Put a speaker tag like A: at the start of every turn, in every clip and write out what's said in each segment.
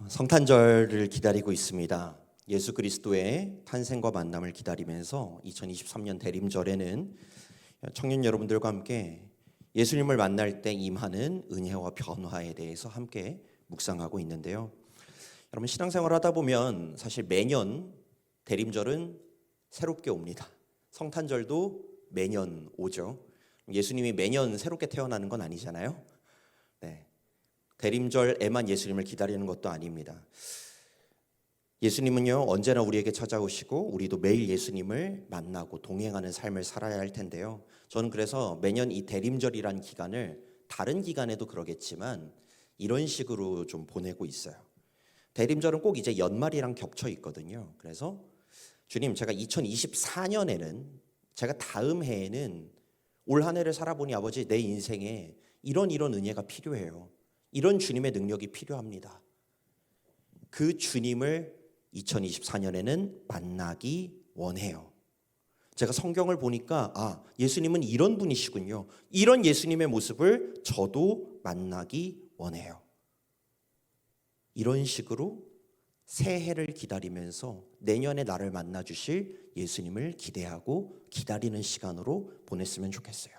A: 성탄절을 기다리고 있습니다. 예수 그리스도의 탄생과 만남을 기다리면서 2023년 대림절에는 청년 여러분들과 함께 예수님을 만날 때 임하는 은혜와 변화에 대해서 함께 묵상하고 있는데요. 여러분, 신앙생활 하다 보면 사실 매년 대림절은 새롭게 옵니다. 성탄절도 매년 오죠. 예수님이 매년 새롭게 태어나는 건 아니잖아요. 네. 대림절에만 예수님을 기다리는 것도 아닙니다. 예수님은요, 언제나 우리에게 찾아오시고 우리도 매일 예수님을 만나고 동행하는 삶을 살아야 할 텐데요. 저는 그래서 매년 이 대림절이란 기간을 다른 기간에도 그러겠지만 이런 식으로 좀 보내고 있어요. 대림절은 꼭 이제 연말이랑 겹쳐 있거든요. 그래서 주님, 제가 2024년에는 제가 다음 해에는 올 한 해를 살아보니 아버지, 내 인생에 이런 은혜가 필요해요. 이런 주님의 능력이 필요합니다. 그 주님을 2024년에는 만나기 원해요. 제가 성경을 보니까 예수님은 이런 분이시군요. 이런 예수님의 모습을 저도 만나기 원해요. 이런 식으로 새해를 기다리면서 내년에 나를 만나 주실 예수님을 기대하고 기다리는 시간으로 보냈으면 좋겠어요.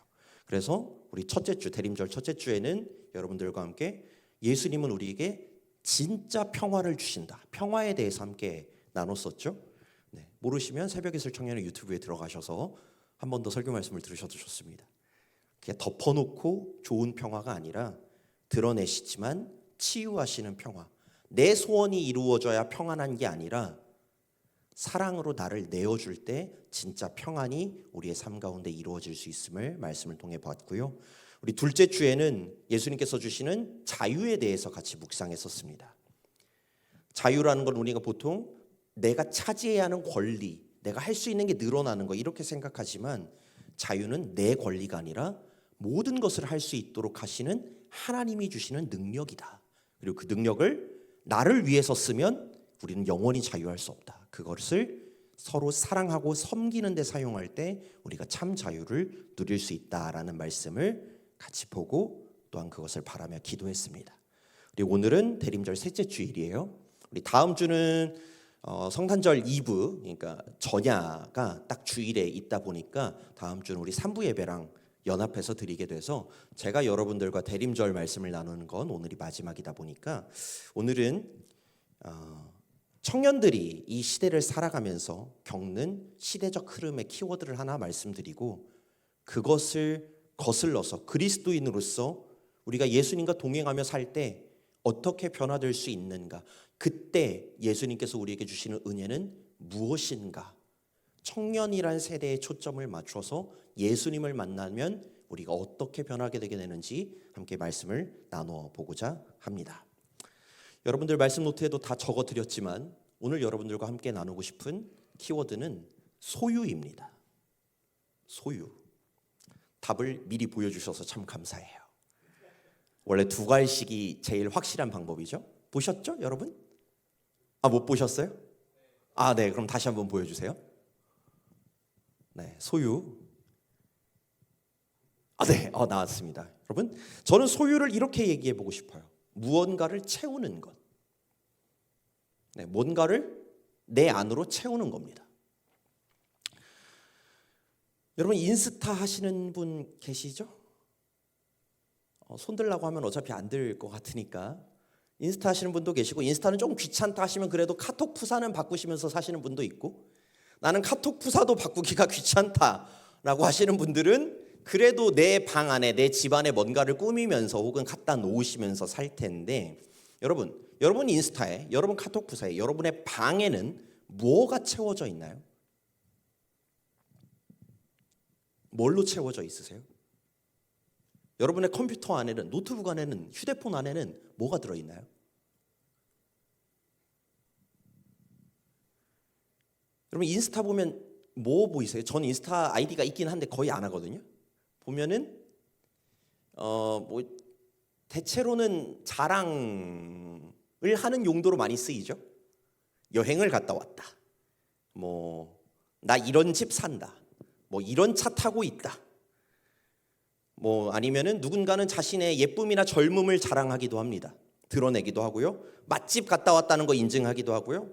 A: 그래서 우리 첫째 주, 대림절 첫째 주에는 여러분들과 함께 예수님은 우리에게 진짜 평화를 주신다. 평화에 대해서 함께 나눴었죠. 네, 모르시면 새벽이슬 청년의 유튜브에 들어가셔서 한 번 더 설교 말씀을 들으셔도 좋습니다. 그냥 덮어놓고 좋은 평화가 아니라 드러내시지만 치유하시는 평화. 내 소원이 이루어져야 평안한 게 아니라 사랑으로 나를 내어줄 때 진짜 평안이 우리의 삶 가운데 이루어질 수 있음을 말씀을 통해 봤고요. 우리 둘째 주에는 예수님께서 주시는 자유에 대해서 같이 묵상했었습니다. 자유라는 건 우리가 보통 내가 차지해야 하는 권리, 내가 할 수 있는 게 늘어나는 거 이렇게 생각하지만 자유는 내 권리가 아니라 모든 것을 할 수 있도록 하시는 하나님이 주시는 능력이다. 그리고 그 능력을 나를 위해서 쓰면 우리는 영원히 자유할 수 없다. 그것을 서로 사랑하고 섬기는 데 사용할 때 우리가 참 자유를 누릴 수 있다라는 말씀을 같이 보고 또한 그것을 바라며 기도했습니다. 그리고 오늘은 대림절 셋째 주일이에요. 우리 다음 주는 성탄절 이브, 그러니까 전야가 딱 주일에 있다 보니까 다음 주는 우리 3부 예배랑 연합해서 드리게 돼서 제가 여러분들과 대림절 말씀을 나누는 건 오늘이 마지막이다 보니까 오늘은 청년들이 이 시대를 살아가면서 겪는 시대적 흐름의 키워드를 하나 말씀드리고 그것을 거슬러서 그리스도인으로서 우리가 예수님과 동행하며 살 때 어떻게 변화될 수 있는가, 그때 예수님께서 우리에게 주시는 은혜는 무엇인가, 청년이란 세대에 초점을 맞춰서 예수님을 만나면 우리가 어떻게 변하게 되게 되는지 함께 말씀을 나누어 보고자 합니다. 여러분들 말씀 노트에도 다 적어드렸지만 오늘 여러분들과 함께 나누고 싶은 키워드는 소유입니다. 소유. 답을 미리 보여주셔서 참 감사해요. 원래 두 갈씩이 제일 확실한 방법이죠. 보셨죠, 여러분? 못 보셨어요? 네, 그럼 다시 한번 보여주세요. 네, 소유. 네, 나왔습니다. 여러분, 저는 소유를 이렇게 얘기해 보고 싶어요. 무언가를 채우는 것. 네, 뭔가를 내 안으로 채우는 겁니다. 여러분, 인스타 하시는 분 계시죠? 손 들라고 하면 어차피 안 들 것 같으니까 인스타 하시는 분도 계시고, 인스타는 조금 귀찮다 하시면 그래도 카톡 푸사는 바꾸시면서 사시는 분도 있고, 나는 카톡 푸사도 바꾸기가 귀찮다라고 하시는 분들은 그래도 내 방 안에, 내 집 안에 뭔가를 꾸미면서 혹은 갖다 놓으시면서 살 텐데, 여러분 인스타에, 여러분 카톡 푸사에, 여러분의 방에는 뭐가 채워져 있나요? 뭘로 채워져 있으세요? 여러분의 컴퓨터 안에는, 노트북 안에는, 휴대폰 안에는 뭐가 들어있나요? 여러분 인스타 보면 뭐 보이세요? 전 인스타 아이디가 있긴 한데 거의 안 하거든요. 보면은 대체로는 자랑을 하는 용도로 많이 쓰이죠. 여행을 갔다 왔다. 나 이런 집 산다. 이런 차 타고 있다. 아니면은 누군가는 자신의 예쁨이나 젊음을 자랑하기도 합니다. 드러내기도 하고요. 맛집 갔다 왔다는 거 인증하기도 하고요.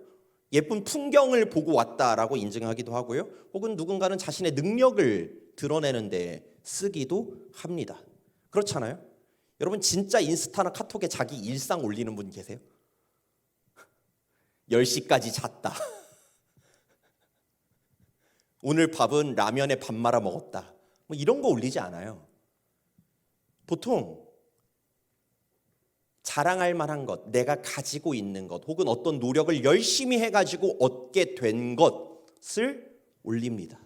A: 예쁜 풍경을 보고 왔다라고 인증하기도 하고요. 혹은 누군가는 자신의 능력을 드러내는데 쓰기도 합니다. 그렇잖아요? 여러분 진짜 인스타나 카톡에 자기 일상 올리는 분 계세요? 10시까지 잤다. 오늘 밥은 라면에 밥 말아 먹었다. 뭐 이런 거 올리지 않아요. 보통 자랑할 만한 것, 내가 가지고 있는 것, 혹은 어떤 노력을 열심히 해가지고 얻게 된 것을 올립니다.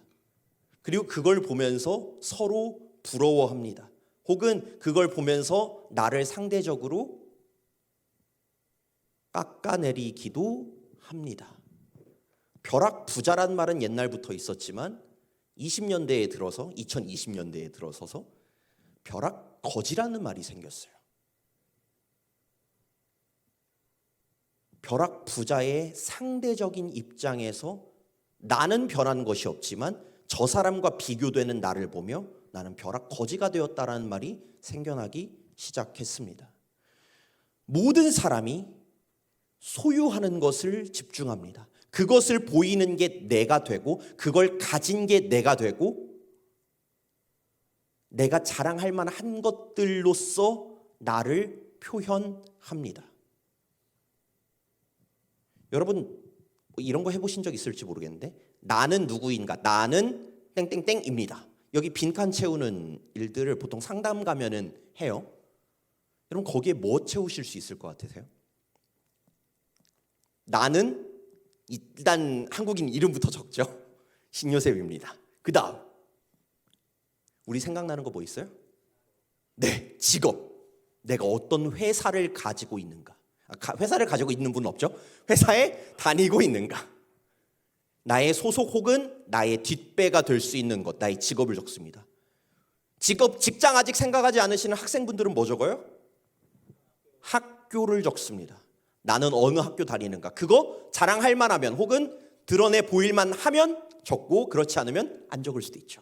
A: 그리고 그걸 보면서 서로 부러워합니다. 혹은 그걸 보면서 나를 상대적으로 깎아내리기도 합니다. 벼락 부자란 말은 옛날부터 있었지만 20년대에 들어서 2020년대에 들어서서 벼락 거지라는 말이 생겼어요. 벼락 부자의 상대적인 입장에서 나는 변한 것이 없지만 저 사람과 비교되는 나를 보며 나는 벼락 거지가 되었다라는 말이 생겨나기 시작했습니다. 모든 사람이 소유하는 것을 집중합니다. 그것을 보이는 게 내가 되고 그걸 가진 게 내가 되고 내가 자랑할 만한 것들로서 나를 표현합니다. 여러분 이런 거 해보신 적 있을지 모르겠는데 나는 누구인가? 나는 땡땡땡입니다. 여기 빈칸 채우는 일들을 보통 상담 가면은 해요. 여러분 거기에 뭐 채우실 수 있을 것 같으세요? 나는 일단 한국인 이름부터 적죠. 신요셉입니다. 그 다음 우리 생각나는 거 뭐 있어요? 네, 직업. 내가 어떤 회사를 가지고 있는가? 회사를 가지고 있는 분은 없죠. 회사에 다니고 있는가? 나의 소속 혹은 나의 뒷배가 될 수 있는 것, 나의 직업을 적습니다. 직장 아직 생각하지 않으시는 학생분들은 뭐 적어요? 학교를 적습니다. 나는 어느 학교 다니는가? 그거 자랑할 만하면 혹은 드러내 보일만 하면 적고 그렇지 않으면 안 적을 수도 있죠.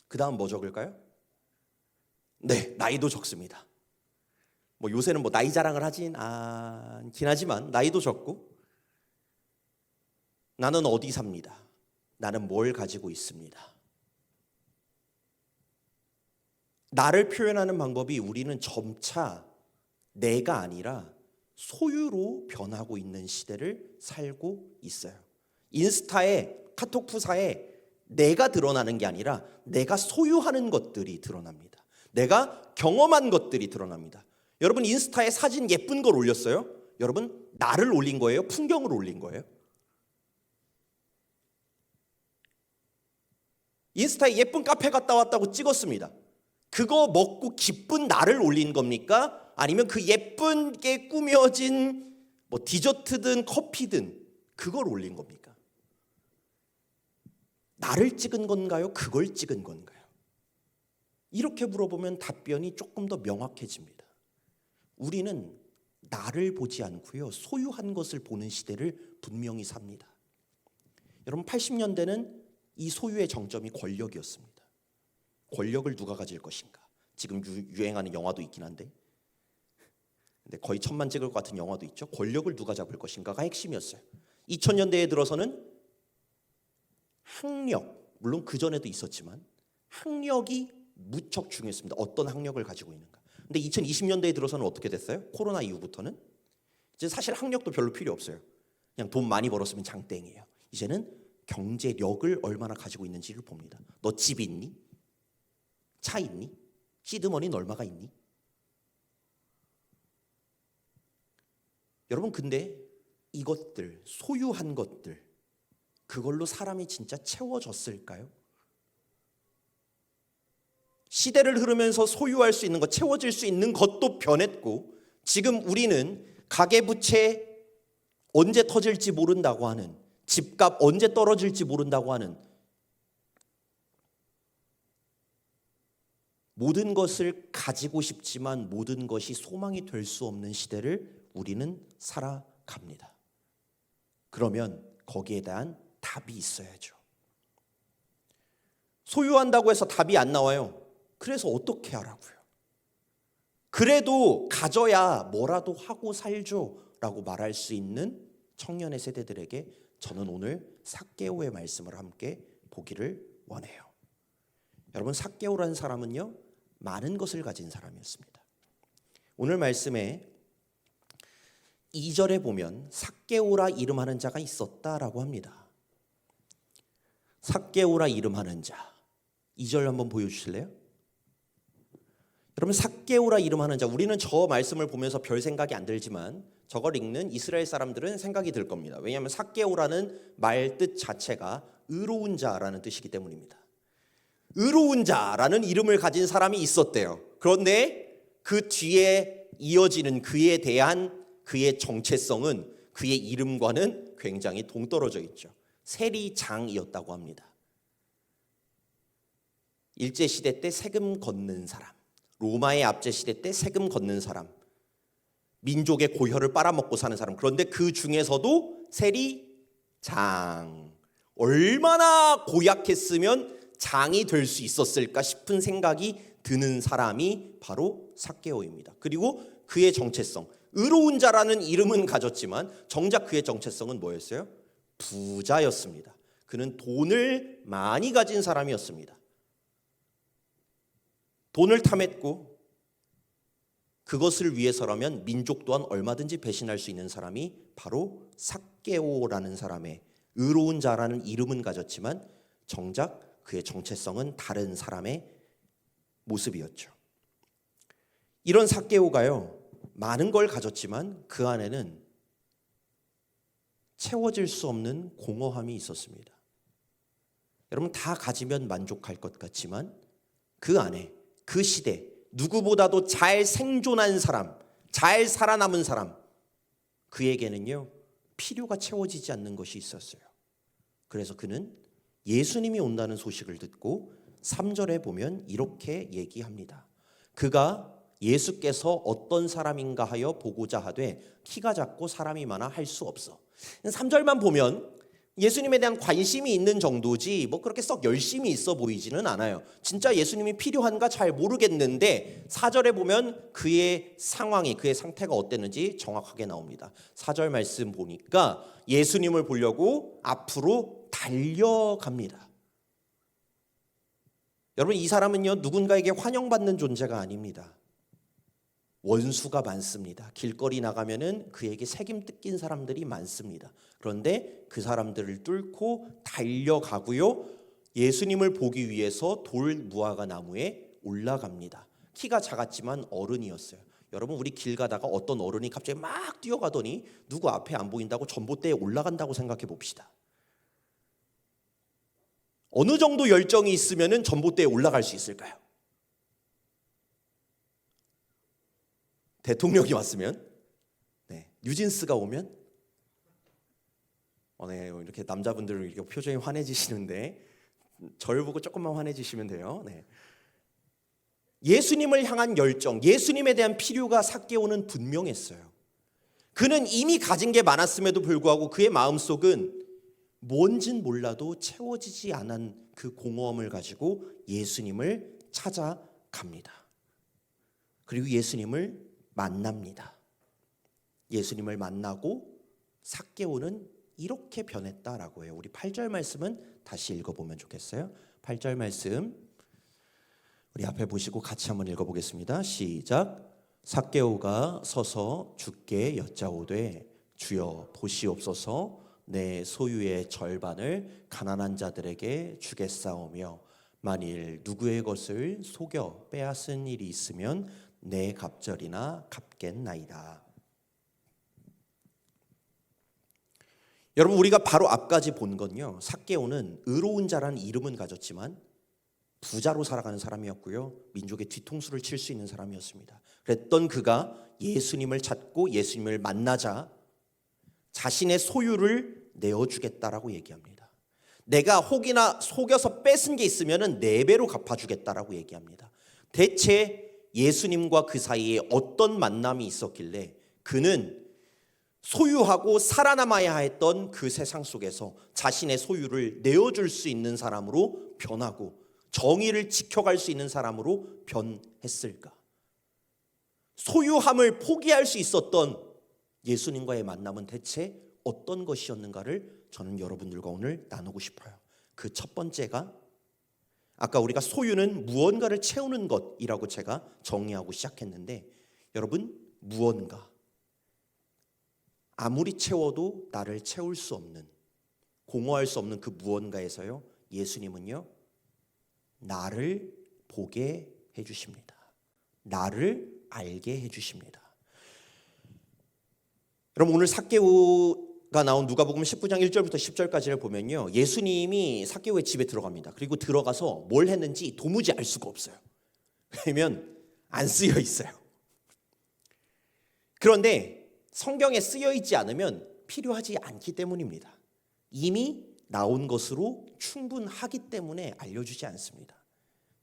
A: 그 다음 뭐 적을까요? 네, 나이도 적습니다. 뭐 요새는 뭐 나이 자랑을 하진 않긴 하지만 나이도 적고 나는 어디 삽니다. 나는 뭘 가지고 있습니다. 나를 표현하는 방법이 우리는 점차 내가 아니라 소유로 변하고 있는 시대를 살고 있어요. 인스타에 카톡 프사에 내가 드러나는 게 아니라 내가 소유하는 것들이 드러납니다. 내가 경험한 것들이 드러납니다. 여러분 인스타에 사진 예쁜 걸 올렸어요? 여러분 나를 올린 거예요? 풍경을 올린 거예요? 인스타에 예쁜 카페 갔다 왔다고 찍었습니다. 그거 먹고 기쁜 나를 올린 겁니까? 아니면 그 예쁘게 꾸며진 뭐 디저트든 커피든 그걸 올린 겁니까? 나를 찍은 건가요? 그걸 찍은 건가요? 이렇게 물어보면 답변이 조금 더 명확해집니다. 우리는 나를 보지 않고요, 소유한 것을 보는 시대를 분명히 삽니다. 여러분 80년대는 이 소유의 정점이 권력이었습니다. 권력을 누가 가질 것인가? 지금 유행하는 영화도 있긴 한데 근데 거의 1000만 찍을 것 같은 영화도 있죠. 권력을 누가 잡을 것인가가 핵심이었어요. 2000년대에 들어서는 학력, 물론 그전에도 있었지만 학력이 무척 중요했습니다. 어떤 학력을 가지고 있는가. 근데 2020년대에 들어서는 어떻게 됐어요? 코로나 이후부터는 이제 사실 학력도 별로 필요 없어요. 그냥 돈 많이 벌었으면 장땡이에요. 이제는 경제력을 얼마나 가지고 있는지를 봅니다. 너 집 있니? 차 있니? 시드머니는 얼마가 있니? 여러분 근데 이것들, 소유한 것들 그걸로 사람이 진짜 채워졌을까요? 시대를 흐르면서 소유할 수 있는 것, 채워질 수 있는 것도 변했고 지금 우리는 가계부채 언제 터질지 모른다고 하는, 집값 언제 떨어질지 모른다고 하는 모든 것을 가지고 싶지만 모든 것이 소망이 될 수 없는 시대를 우리는 살아갑니다. 그러면 거기에 대한 답이 있어야죠. 소유한다고 해서 답이 안 나와요. 그래서 어떻게 하라고요? 그래도 가져야 뭐라도 하고 살죠라고 말할 수 있는 청년의 세대들에게 저는 오늘 삭개오의 말씀을 함께 보기를 원해요. 여러분, 삭개오라는 사람은요, 많은 것을 가진 사람이었습니다. 오늘 말씀에 2절에 보면 삭개오라 이름하는 자가 있었다라고 합니다. 삭개오라 이름하는 자, 2절 한번 보여주실래요? 여러분, 삭개오라 이름하는 자, 우리는 저 말씀을 보면서 별 생각이 안 들지만 저걸 읽는 이스라엘 사람들은 생각이 들 겁니다. 왜냐하면 삭개오라는 말 뜻 자체가 의로운 자라는 뜻이기 때문입니다. 의로운 자라는 이름을 가진 사람이 있었대요. 그런데 그 뒤에 이어지는 그에 대한 그의 정체성은 그의 이름과는 굉장히 동떨어져 있죠. 세리장이었다고 합니다. 일제시대 때 세금 걷는 사람, 로마의 압제시대 때 세금 걷는 사람, 민족의 고혈을 빨아먹고 사는 사람. 그런데 그 중에서도 세리장, 얼마나 고약했으면 장이 될 수 있었을까 싶은 생각이 드는 사람이 바로 삭개오입니다. 그리고 그의 정체성, 의로운 자라는 이름은 가졌지만 정작 그의 정체성은 뭐였어요? 부자였습니다. 그는 돈을 많이 가진 사람이었습니다. 돈을 탐했고 그것을 위해서라면 민족 또한 얼마든지 배신할 수 있는 사람이 바로 삭개오라는 사람의, 의로운 자라는 이름은 가졌지만 정작 그의 정체성은 다른 사람의 모습이었죠. 이런 삭개오가요, 많은 걸 가졌지만 그 안에는 채워질 수 없는 공허함이 있었습니다. 여러분, 다 가지면 만족할 것 같지만 그 안에, 그 시대 누구보다도 잘 생존한 사람, 잘 살아남은 사람, 그에게는요 필요가 채워지지 않는 것이 있었어요. 그래서 그는 예수님이 온다는 소식을 듣고 3절에 보면 이렇게 얘기합니다. 그가 예수께서 어떤 사람인가 하여 보고자 하되 키가 작고 사람이 많아 할 수 없어. 3절만 보면 예수님에 대한 관심이 있는 정도지 뭐 그렇게 썩 열심히 있어 보이지는 않아요. 진짜 예수님이 필요한가 잘 모르겠는데 4절에 보면 그의 상황이, 그의 상태가 어땠는지 정확하게 나옵니다. 4절 말씀 보니까 예수님을 보려고 앞으로 달려갑니다. 여러분, 이 사람은요 누군가에게 환영받는 존재가 아닙니다. 원수가 많습니다. 길거리 나가면은 그에게 책임 뜯긴 사람들이 많습니다. 그런데 그 사람들을 뚫고 달려가고요, 예수님을 보기 위해서 돌 무화과 나무에 올라갑니다. 키가 작았지만 어른이었어요. 여러분, 우리 길 가다가 어떤 어른이 갑자기 막 뛰어가더니 누구 앞에 안 보인다고 전봇대에 올라간다고 생각해 봅시다. 어느 정도 열정이 있으면은 전봇대에 올라갈 수 있을까요? 대통령이 왔으면, 뉴진스가 오면, 네, 이렇게 남자분들 이렇게 표정이 환해지시는데 저를 보고 조금만 환해지시면 돼요. 네. 예수님을 향한 열정, 예수님에 대한 필요가 삭개오는 분명했어요. 그는 이미 가진 게 많았음에도 불구하고 그의 마음속은 뭔진 몰라도 채워지지 않은 그 공허함을 가지고 예수님을 찾아갑니다. 그리고 예수님을 만납니다. 예수님을 만나고 삭개오는 이렇게 변했다라고 해요. 우리 8절 말씀은 다시 읽어보면 좋겠어요. 8절 말씀 우리 앞에 보시고 같이 한번 읽어보겠습니다. 시작. 삭개오가 서서 주께 여짜오되 주여 보시옵소서, 내 소유의 절반을 가난한 자들에게 주겠사오며 만일 누구의 것을 속여 빼앗은 일이 있으면 내 갑절이나 갚겠나이다. 여러분, 우리가 바로 앞까지 본 건요, 삭개오는 의로운 자라는 이름은 가졌지만 부자로 살아가는 사람이었고요, 민족의 뒤통수를 칠 수 있는 사람이었습니다. 그랬던 그가 예수님을 찾고 예수님을 만나자 자신의 소유를 내어주겠다라고 얘기합니다. 내가 혹이나 속여서 뺏은 게 있으면 4배로 갚아주겠다라고 얘기합니다. 대체 예수님과 그 사이에 어떤 만남이 있었길래 그는 소유하고 살아남아야 했던 그 세상 속에서 자신의 소유를 내어줄 수 있는 사람으로 변하고 정의를 지켜갈 수 있는 사람으로 변했을까? 소유함을 포기할 수 있었던 예수님과의 만남은 대체 어떤 것이었는가를 저는 여러분들과 오늘 나누고 싶어요. 그 첫 번째가 아까 우리가 소유는 무언가를 채우는 것이라고 제가 정의하고 시작했는데, 여러분, 무언가, 아무리 채워도 나를 채울 수 없는, 공허할 수 없는 그 무언가에서요, 예수님은요 나를 보게 해주십니다. 나를 알게 해주십니다. 여러분, 오늘 삭개오가 나온 누가복음 19장 1절부터 10절까지를 보면요, 예수님이 삭개오의 집에 들어갑니다. 그리고 들어가서 뭘 했는지 도무지 알 수가 없어요. 왜냐면 안 쓰여 있어요. 그런데 성경에 쓰여 있지 않으면 필요하지 않기 때문입니다. 이미 나온 것으로 충분하기 때문에 알려주지 않습니다.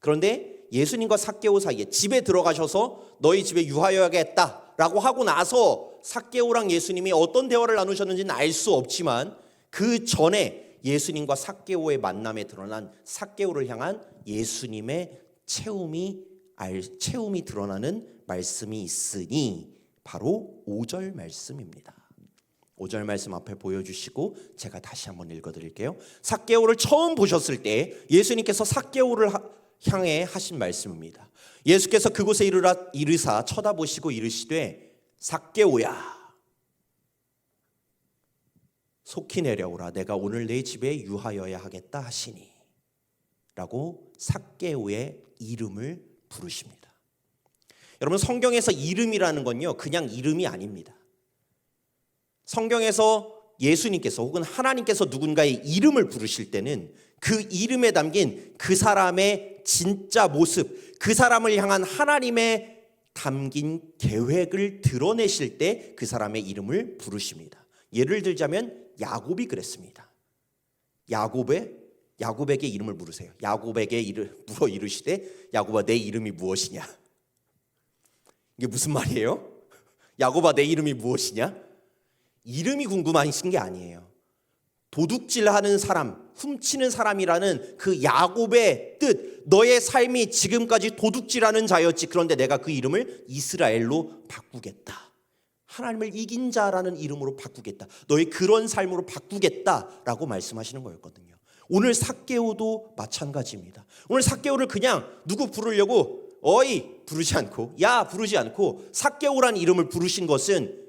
A: 그런데 예수님과 삭개오 사이에 집에 들어가셔서 너희 집에 유하여야겠다라고 하고 나서 삭개오랑 예수님이 어떤 대화를 나누셨는지는 알 수 없지만, 그 전에 예수님과 삭개오의 만남에 드러난 삭개오를 향한 예수님의 채움이 드러나는 말씀이 있으니 바로 5절 말씀입니다. 5절 말씀 앞에 보여주시고 제가 다시 한번 읽어드릴게요. 삭개오를 처음 보셨을 때 예수님께서 삭개오를 향해 하신 말씀입니다. 예수께서 그곳에 이르사 쳐다보시고 이르시되 삭개오야, 속히 내려오라. 내가 오늘 내 집에 유하여야 하겠다 하시니, 라고 삭개오의 이름을 부르십니다. 여러분, 성경에서 이름이라는 건요 그냥 이름이 아닙니다. 성경에서 예수님께서 혹은 하나님께서 누군가의 이름을 부르실 때는 그 이름에 담긴 그 사람의 진짜 모습, 그 사람을 향한 하나님의 담긴 계획을 드러내실 때 그 사람의 이름을 부르십니다. 예를 들자면 야곱이 그랬습니다. 야곱에게 이름을 물으세요. 야곱에게 물어 이르시되 야곱아, 내 이름이 무엇이냐? 이게 무슨 말이에요? 야곱아, 내 이름이 무엇이냐? 이름이 궁금하신 게 아니에요. 도둑질하는 사람, 훔치는 사람이라는 그 야곱의 뜻, 너의 삶이 지금까지 도둑질하는 자였지, 그런데 내가 그 이름을 이스라엘로 바꾸겠다, 하나님을 이긴 자라는 이름으로 바꾸겠다, 너의 그런 삶으로 바꾸겠다라고 말씀하시는 거였거든요. 오늘 삭개오도 마찬가지입니다. 오늘 삭개오를 그냥 누구 부르려고 어이 부르지 않고 야 부르지 않고 삭개오란 이름을 부르신 것은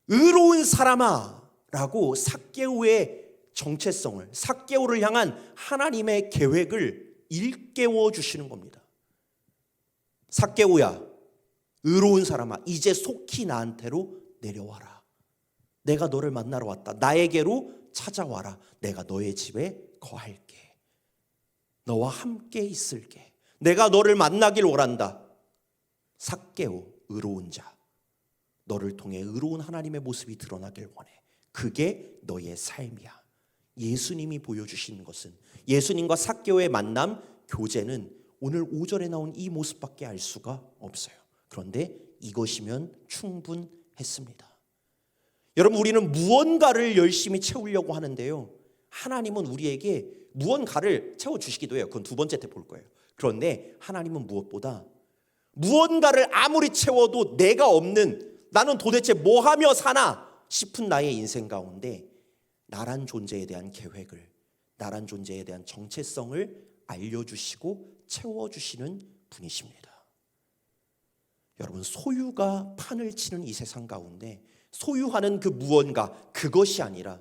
A: 의로운 사람아 라고 삭개오의 정체성을, 삭개오를 향한 하나님의 계획을 일깨워 주시는 겁니다. 삭개오야, 의로운 사람아, 이제 속히 나한테로 내려와라. 내가 너를 만나러 왔다. 나에게로 찾아와라. 내가 너의 집에 거할게. 너와 함께 있을게. 내가 너를 만나길 원한다. 삭개오, 의로운 자, 너를 통해 의로운 하나님의 모습이 드러나길 원해. 그게 너의 삶이야. 예수님이 보여주시는 것은, 예수님과 삭개오의 만남, 교제는 오늘 5절에 나온 이 모습밖에 알 수가 없어요. 그런데 이것이면 충분했습니다. 여러분, 우리는 무언가를 열심히 채우려고 하는데요, 하나님은 우리에게 무언가를 채워주시기도 해요. 그건 두 번째 때 볼 거예요. 그런데 하나님은 무엇보다 무언가를 아무리 채워도 내가 없는, 나는 도대체 뭐 하며 사나 싶은 나의 인생 가운데 나란 존재에 대한 계획을, 나란 존재에 대한 정체성을 알려주시고 채워주시는 분이십니다. 여러분, 소유가 판을 치는 이 세상 가운데 소유하는 그 무언가, 그것이 아니라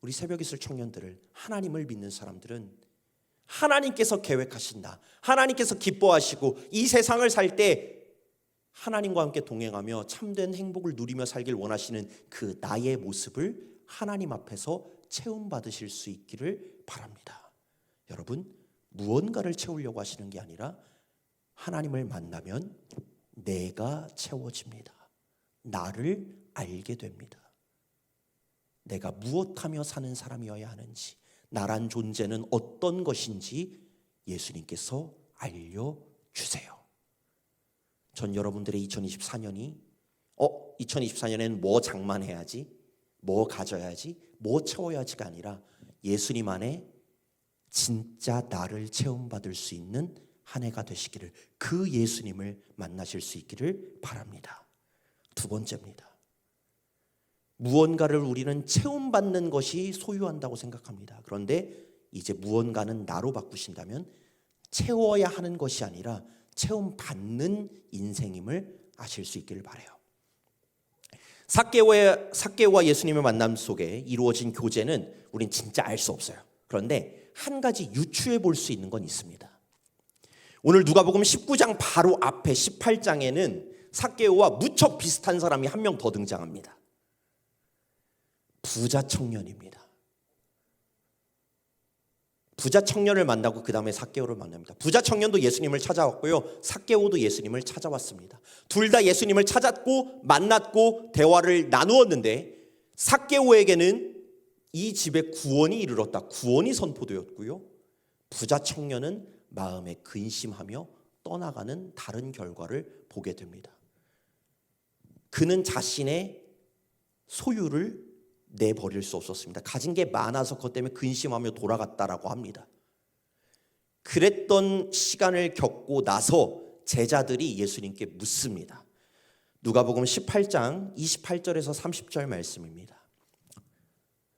A: 우리 새벽이슬 청년들을, 하나님을 믿는 사람들은 하나님께서 계획하신다, 하나님께서 기뻐하시고 이 세상을 살 때 하나님과 함께 동행하며 참된 행복을 누리며 살길 원하시는 그 나의 모습을 하나님 앞에서 체험받으실 수 있기를 바랍니다. 여러분, 무언가를 채우려고 하시는 게 아니라 하나님을 만나면 내가 채워집니다. 나를 알게 됩니다. 내가 무엇하며 사는 사람이어야 하는지, 나란 존재는 어떤 것인지 예수님께서 알려주세요. 전 여러분들의 2024년이 2024년에는 뭐 장만해야지, 뭐 가져야지, 뭐 채워야지가 아니라 예수님 안에 진짜 나를 체험받을 수 있는 한 해가 되시기를, 그 예수님을 만나실 수 있기를 바랍니다. 두 번째입니다. 무언가를 우리는 체험받는 것이 소유한다고 생각합니다. 그런데 이제 무언가는 나로 바꾸신다면 채워야 하는 것이 아니라 체험받는 인생임을 아실 수 있기를 바라요. 삭개오와 예수님의 만남 속에 이루어진 교제는 우린 진짜 알 수 없어요. 그런데 한 가지 유추해 볼 수 있는 건 있습니다. 오늘 누가복음 19장 바로 앞에 18장에는 삭개오와 무척 비슷한 사람이 한 명 더 등장합니다. 부자 청년입니다. 부자 청년을 만나고 그 다음에 삭개오를 만납니다. 부자 청년도 예수님을 찾아왔고요, 삭개오도 예수님을 찾아왔습니다. 둘 다 예수님을 찾았고 만났고 대화를 나누었는데, 삭개오에게는 이 집에 구원이 이르렀다, 구원이 선포되었고요, 부자 청년은 마음에 근심하며 떠나가는 다른 결과를 보게 됩니다. 그는 자신의 소유를 내버릴 수 없었습니다. 가진 게 많아서 그것 때문에 근심하며 돌아갔다라고 합니다. 그랬던 시간을 겪고 나서 제자들이 예수님께 묻습니다. 누가복음 18장 28절에서 30절 말씀입니다.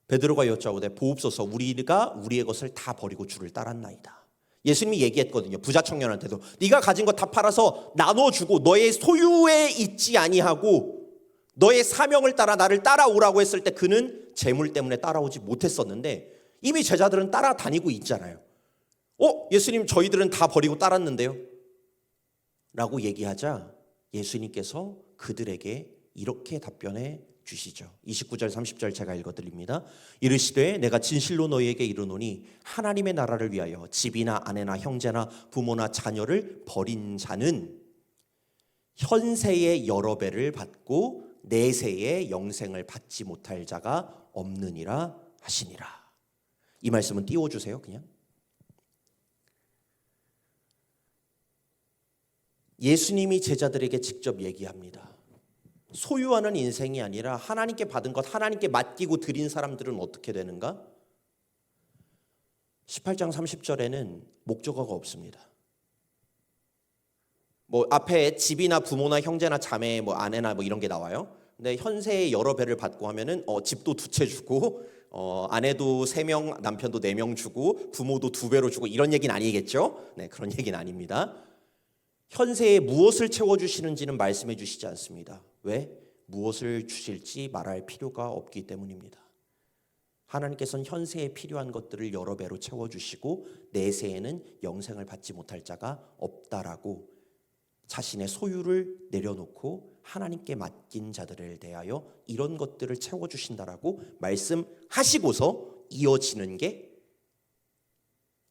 A: 베드로가 여짜오되 보옵소서, 우리가 우리의 것을 다 버리고 주를 따랐나이다. 예수님이 얘기했거든요. 부자 청년한테도 네가 가진 거 다 팔아서 나눠주고 너의 소유에 있지 아니하고 너의 사명을 따라 나를 따라오라고 했을 때 그는 재물 때문에 따라오지 못했었는데, 이미 제자들은 따라다니고 있잖아요. 예수님, 저희들은 다 버리고 따랐는데요 라고 얘기하자 예수님께서 그들에게 이렇게 답변해 주시죠. 29절 30절 제가 읽어드립니다. 이르시되 내가 진실로 너희에게 이르노니 하나님의 나라를 위하여 집이나 아내나 형제나 부모나 자녀를 버린 자는 현세의 여러 배를 받고 내세의 영생을 받지 못할 자가 없느니라 하시니라. 이 말씀은 띄워주세요. 그냥 예수님이 제자들에게 직접 얘기합니다. 소유하는 인생이 아니라 하나님께 받은 것, 하나님께 맡기고 드린 사람들은 어떻게 되는가? 18장 30절에는 목적어가 없습니다. 앞에 집이나 부모나 형제나 자매, 아내나 이런 게 나와요. 근데 현세의 여러 배를 받고 하면은 집도 2채 주고, 아내도 3명, 남편도 4명 주고, 부모도 2배로 주고, 이런 얘기는 아니겠죠? 네, 그런 얘기는 아닙니다. 현세에 무엇을 채워주시는지는 말씀해 주시지 않습니다. 왜? 무엇을 주실지 말할 필요가 없기 때문입니다. 하나님께서는 현세에 필요한 것들을 여러 배로 채워주시고 내세에는 영생을 받지 못할 자가 없다라고 자신의 소유를 내려놓고 하나님께 맡긴 자들을 대하여 이런 것들을 채워주신다라고 말씀하시고서 이어지는 게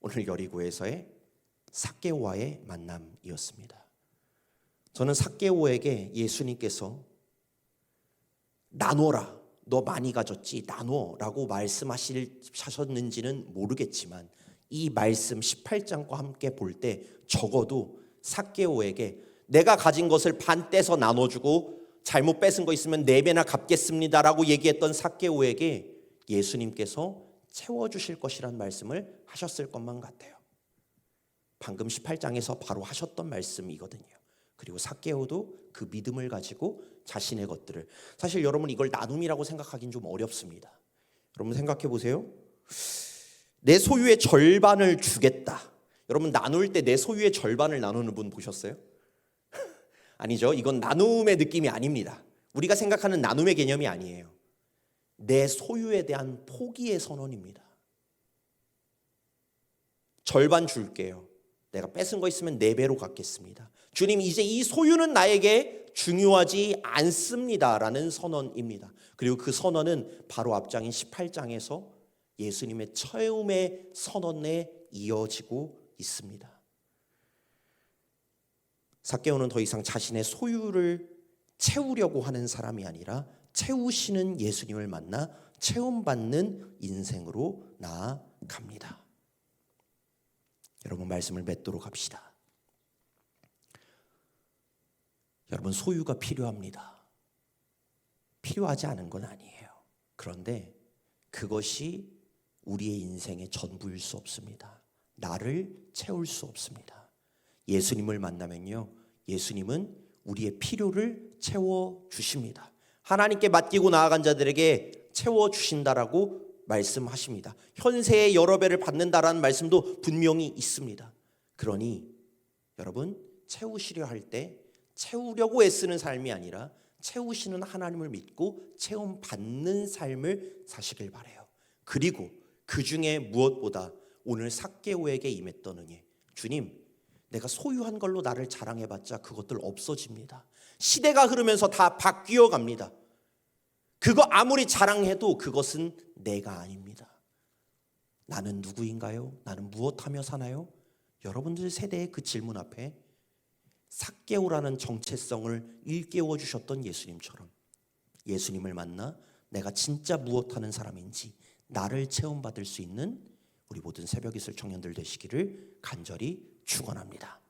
A: 오늘 여리고에서의 삭개오와의 만남이었습니다. 저는 삭개오에게 예수님께서 나눠라, 너 많이 가졌지, 나눠라고 말씀하셨는지는 모르겠지만 이 말씀 18장과 함께 볼 때 적어도 삭개오에게 내가 가진 것을 반 떼서 나눠주고 잘못 뺏은 거 있으면 4배나 갚겠습니다라고 얘기했던 삭개오에게 예수님께서 채워주실 것이란 말씀을 하셨을 것만 같아요. 방금 18장에서 바로 하셨던 말씀이거든요. 그리고 삭개오도 그 믿음을 가지고 자신의 것들을, 사실 여러분 이걸 나눔이라고 생각하기는 좀 어렵습니다. 여러분 생각해 보세요. 내 소유의 절반을 주겠다. 여러분 나눌 때 내 소유의 절반을 나누는 분 보셨어요? 아니죠. 이건 나눔의 느낌이 아닙니다. 우리가 생각하는 나눔의 개념이 아니에요. 내 소유에 대한 포기의 선언입니다. 절반 줄게요. 내가 뺏은 거 있으면 4배로 갚겠습니다. 주님, 이제 이 소유는 나에게 중요하지 않습니다라는 선언입니다. 그리고 그 선언은 바로 앞장인 18장에서 예수님의 처음의 선언에 이어지고 있습니다. 삭개오는 더 이상 자신의 소유를 채우려고 하는 사람이 아니라 채우시는 예수님을 만나 체험받는 인생으로 나아갑니다. 여러분 말씀을 맺도록 합시다. 여러분 소유가 필요합니다. 필요하지 않은 건 아니에요. 그런데 그것이 우리의 인생의 전부일 수 없습니다. 나를 채울 수 없습니다. 예수님을 만나면요, 예수님은 우리의 필요를 채워 주십니다. 하나님께 맡기고 나아간 자들에게 채워 주신다라고 말씀하십니다. 현세의 여러 배를 받는다라는 말씀도 분명히 있습니다. 그러니 여러분, 채우시려 할 때 채우려고 애쓰는 삶이 아니라 채우시는 하나님을 믿고 채움 받는 삶을 사시길 바라요. 그리고 그 중에 무엇보다 오늘 삭개오에게 임했던 은혜, 주님, 내가 소유한 걸로 나를 자랑해봤자 그것들 없어집니다. 시대가 흐르면서 다 바뀌어 갑니다. 그거 아무리 자랑해도 그것은 내가 아닙니다. 나는 누구인가요? 나는 무엇하며 사나요? 여러분들 세대의 그 질문 앞에 삭개오라는 정체성을 일깨워 주셨던 예수님처럼 예수님을 만나 내가 진짜 무엇하는 사람인지 나를 체험받을 수 있는 우리 모든 새벽 이슬 청년들 되시기를 간절히 축원합니다.